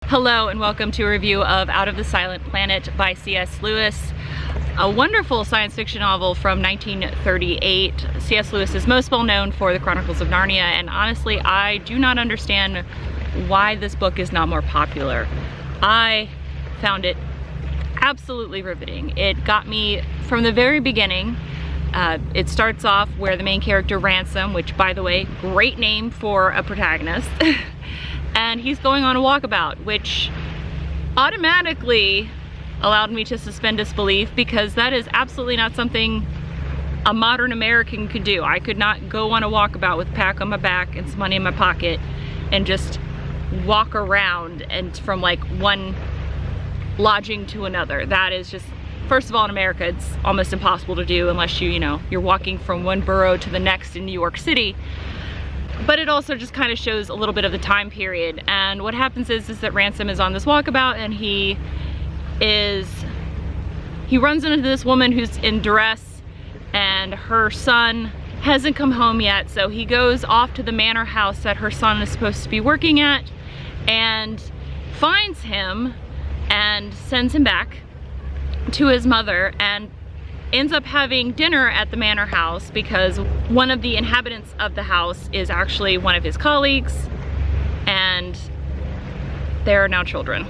Hello and welcome to a review of Out of the Silent Planet by C.S. Lewis, a wonderful science fiction novel from 1938. C.S. Lewis is most well known for the Chronicles of Narnia, and honestly I do not understand why this book is not more popular. I found it absolutely riveting. It got me from the very beginning. It starts off where the main character Ransom, which by the way, great name for a protagonist, and he's going on a walkabout, which automatically allowed me to suspend disbelief because that is absolutely not something a modern American could do. I could not go on a walkabout with a pack on my back and some money in my pocket and just walk around and from like one lodging to another. That is just, first of all, in America it's almost impossible to do unless you're walking from one borough to the next in New York City. But it also just kind of shows a little bit of the time period. And what happens is that Ransom is on this walkabout and he runs into this woman who's in duress, and her son hasn't come home yet, so he goes off to the manor house that her son is supposed to be working at and finds him and sends him back to his mother, and ends up having dinner at the manor house because one of the inhabitants of the house is actually one of his colleagues, and there are now children.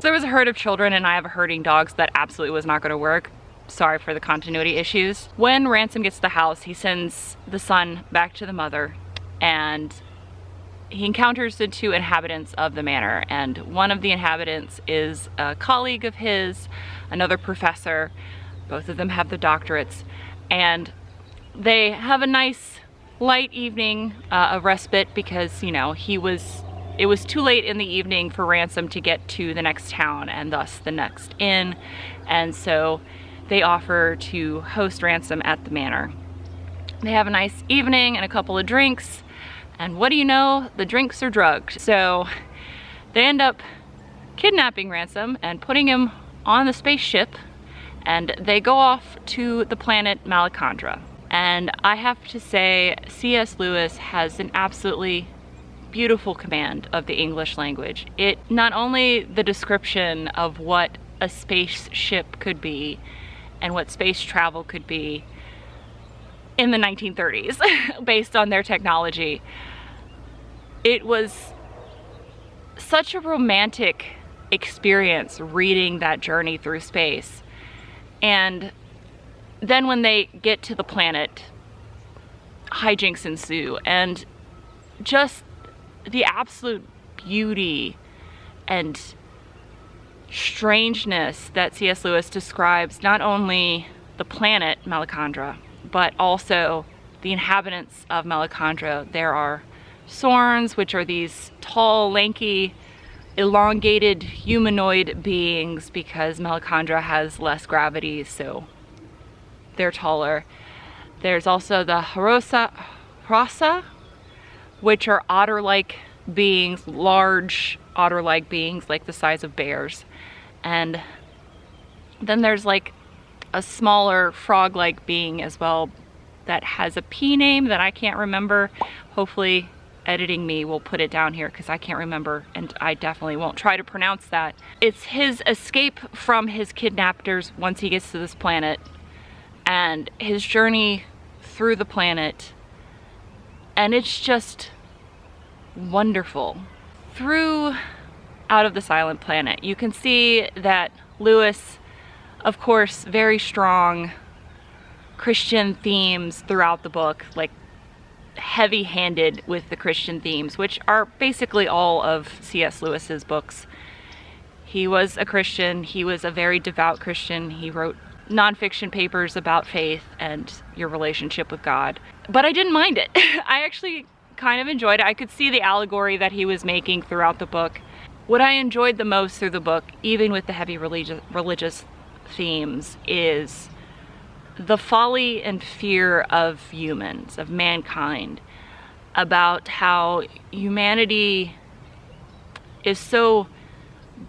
There was a herd of children and I have a herding dog, so that absolutely was not going to work. Sorry for the continuity issues. When Ransom gets to the house, he sends the son back to the mother, and he encounters the two inhabitants of the manor, and one of the inhabitants is a colleague of his, another professor. Both of them have their doctorates, and they have a nice light evening of respite because, it was too late in the evening for Ransom to get to the next town and thus the next inn, and so they offer to host Ransom at the manor. They have a nice evening and a couple of drinks, and what do you know, the drinks are drugged. So they end up kidnapping Ransom and putting him on the spaceship, and they go off to the planet Malacandra. And I have to say, C.S. Lewis has an absolutely beautiful command of the English language. It not only the description of what a spaceship could be and what space travel could be in the 1930s based on their technology. It was such a romantic experience reading that journey through space. And then when they get to the planet, hijinks ensue, and just the absolute beauty and strangeness that C.S. Lewis describes not only the planet Malacandra, but also the inhabitants of Malacandra. There are Sorns, which are these tall, lanky, elongated humanoid beings because Malacandra has less gravity, so they're taller. There's also the Rasa, which are otter-like beings, large otter-like beings like the size of bears. And then there's like a smaller frog-like being as well that has a P name that I can't remember. Hopefully editing me will put it down here because I can't remember, and I definitely won't try to pronounce that. It's his escape from his kidnappers once he gets to this planet, and his journey through the planet, and it's just wonderful. Through Out of the Silent Planet, you can see that Lewis, of course, very strong Christian themes throughout the book, like heavy-handed with the Christian themes, which are basically all of C.S. Lewis's books. He was a Christian, he was a very devout Christian, he wrote nonfiction papers about faith and your relationship with God. But I didn't mind it. I actually kind of enjoyed it. I could see the allegory that he was making throughout the book. What I enjoyed the most through the book, even with the heavy religious themes, is the folly and fear of humans, of mankind, about how humanity is so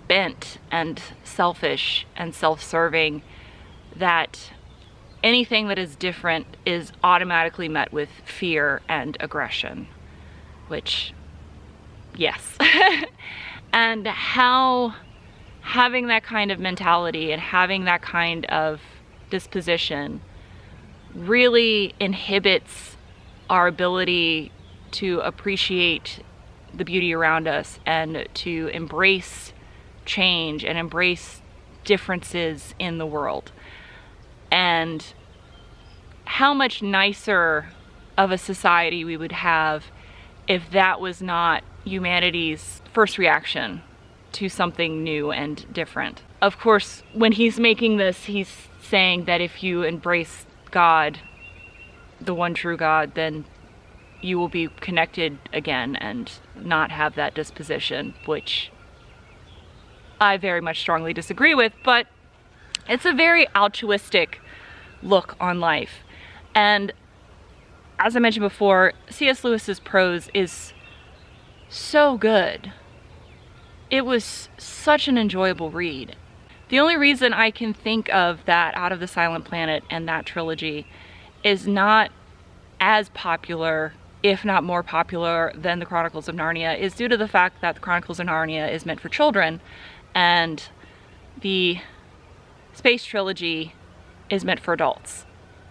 bent and selfish and self-serving that anything that is different is automatically met with fear and aggression, which, yes. And how having that kind of mentality and having that kind of disposition really inhibits our ability to appreciate the beauty around us and to embrace change and embrace differences in the world. And how much nicer of a society we would have if that was not humanity's first reaction to something new and different. Of course, when he's making this, he's saying that if you embrace God, the one true God, then you will be connected again and not have that disposition, which I very much strongly disagree with, but it's a very altruistic look on life. And as I mentioned before, C.S. Lewis's prose is so good. It was such an enjoyable read. The only reason I can think of that Out of the Silent Planet and that trilogy is not as popular, if not more popular, than the Chronicles of Narnia is due to the fact that the Chronicles of Narnia is meant for children and the Space Trilogy is meant for adults.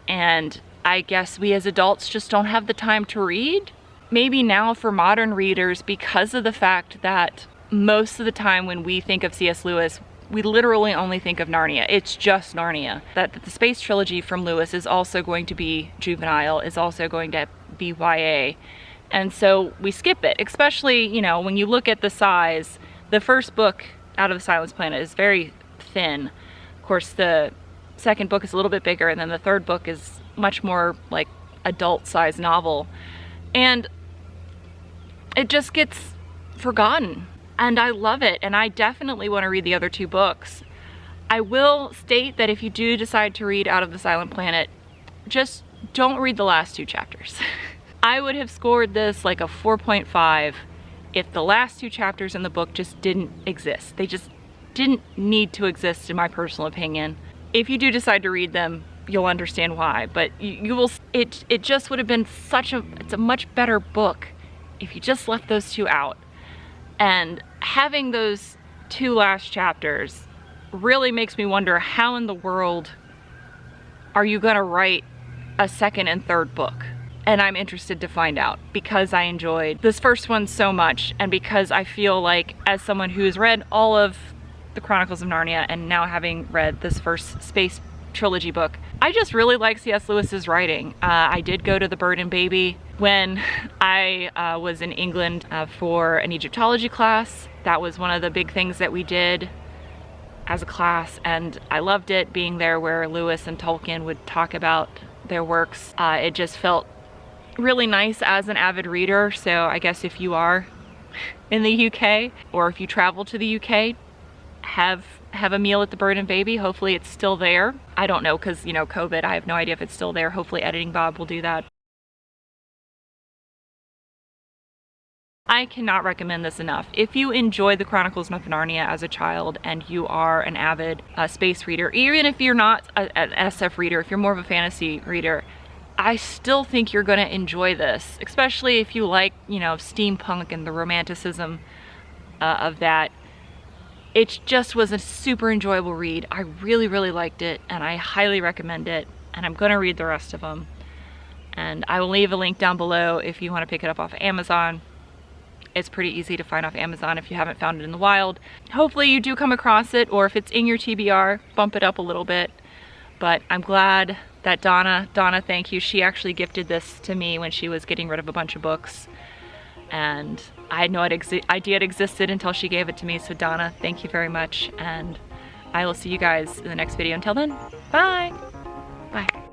And I guess we as adults just don't have the time to read. Maybe now for modern readers, because of the fact that most of the time when we think of C.S. Lewis, we literally only think of Narnia. It's just Narnia. That the Space Trilogy from Lewis is also going to be juvenile, is also going to be YA. And so we skip it, especially, you know, when you look at the size. The first book, Out of the Silent Planet, is very thin. Of course, the second book is a little bit bigger, and then the third book is much more like adult-sized novel. And it just gets forgotten. And I love it, and I definitely want to read the other two books. I will state that if you do decide to read Out of the Silent Planet, just don't read the last two chapters. I would have scored this like a 4.5 if the last two chapters in the book just didn't exist. They just didn't need to exist, in my personal opinion. If you do decide to read them, you'll understand why, but you will. It just would have been it's a much better book if you just left those two out. And having those two last chapters really makes me wonder, how in the world are you gonna write a second and third book? And I'm interested to find out, because I enjoyed this first one so much, and because I feel like, as someone who's read all of the Chronicles of Narnia and now having read this first Space Trilogy book, I just really like C.S. Lewis's writing. I did go to the Bird and Baby when I was in England for an Egyptology class. That was one of the big things that we did as a class, and I loved it, being there where Lewis and Tolkien would talk about their works. It just felt really nice as an avid reader. So I guess if you are in the UK, or if you travel to the UK, have a meal at the Bird and Baby. Hopefully it's still there. I don't know, because, you know, COVID, I have no idea if it's still there. Hopefully Editing Bob will do that. I cannot recommend this enough. If you enjoyed the Chronicles of Narnia as a child and you are an avid space reader, even if you're not an SF reader, if you're more of a fantasy reader, I still think you're gonna enjoy this, especially if you like, you know, steampunk and the romanticism of that. It just was a super enjoyable read. I really, really liked it, and I highly recommend it, and I'm gonna read the rest of them. And I will leave a link down below if you want to pick it up off Amazon. It's pretty easy to find off Amazon if you haven't found it in the wild. Hopefully you do come across it, or if it's in your TBR, bump it up a little bit. But I'm glad that Donna, thank you, she actually gifted this to me when she was getting rid of a bunch of books. And I had no idea it existed until she gave it to me. So Donna, thank you very much. And I will see you guys in the next video. Until then, bye. Bye.